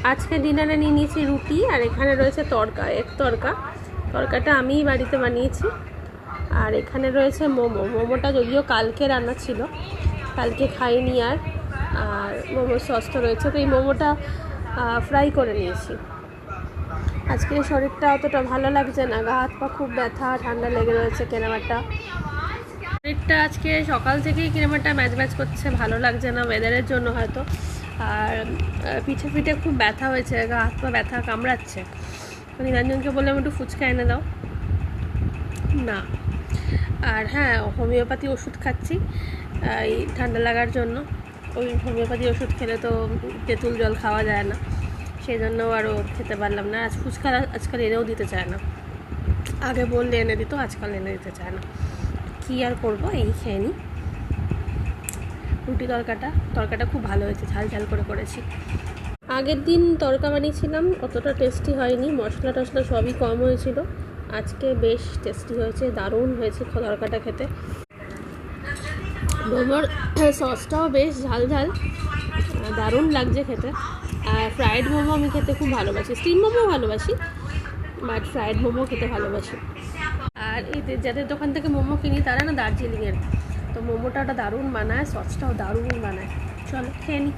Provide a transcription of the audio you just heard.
আজকে ডিনারে নিয়ে নিয়েছি রুটি, আর এখানে রয়েছে তড়কা, তড়কাটা আমিই বাড়িতে বানিয়েছি। আর এখানে রয়েছে মোমোটা যদিও কালকে রান্না ছিল, কালকে খাইনি। আর মোমোর সস তো রয়েছে, তো এই মোমোটা ফ্রাই করে নিয়েছি। আজকে শরীরটা অতটা ভালো লাগছে না, গা হাত পা খুব ব্যথা, ঠান্ডা লেগে রয়েছে, কেনামাটা শরীরটা আজকে সকাল থেকেই কেনামাটা ম্যাচ করছে, ভালো লাগছে না, ওয়েদারের জন্য হয়তো। আর পিঠে খুব ব্যথা হয়েছে, গা হাত পা ব্যথা কামড়াচ্ছে। নিরঞ্জনকে বললাম একটু ফুচকা এনে দাও, না। আর হ্যাঁ, হোমিওপ্যাথি ওষুধ খাচ্ছি এই ঠান্ডা লাগার জন্য। ওই হোমিওপ্যাথি ওষুধ খেলে তো তেঁতুল জল খাওয়া যায় না, সেই জন্য আরও খেতে পারলাম না। ফুচকা আজকাল এনেও দিতে চায় না, আগে বললে এনে দিত, আজকাল এনে দিতে চায় না। কী আর করবো, এই খেয়ে নিই। রুটি তরকাটা খুব ভালো হয়েছে, ঝাল করে করেছি। আগের দিন তরকা বানিয়েছিলাম, অতটা টেস্টি হয়নি, মশলা টশলা সবই কম হয়েছিল। আজকে বেশ টেস্টি হয়েছে, দারুণ হয়েছে তরকাটা খেতে। মোমোর সসটাও বেশ ঝাল দারুণ লাগছে খেতে। আর ফ্রায়েড মোমো আমি খেতে খুব ভালোবাসি, স্টিম মোমো ভালোবাসি, বাট ফ্রায়েড মোমো খেতে ভালোবাসি। আর এই যাদের দোকান থেকে মোমো কিনি তারা না দার্জিলিংয়ের, তো মোমোটা দারুণ বানায়, সসটাও দারুণ বানায়। চলো খেয়ে নিই।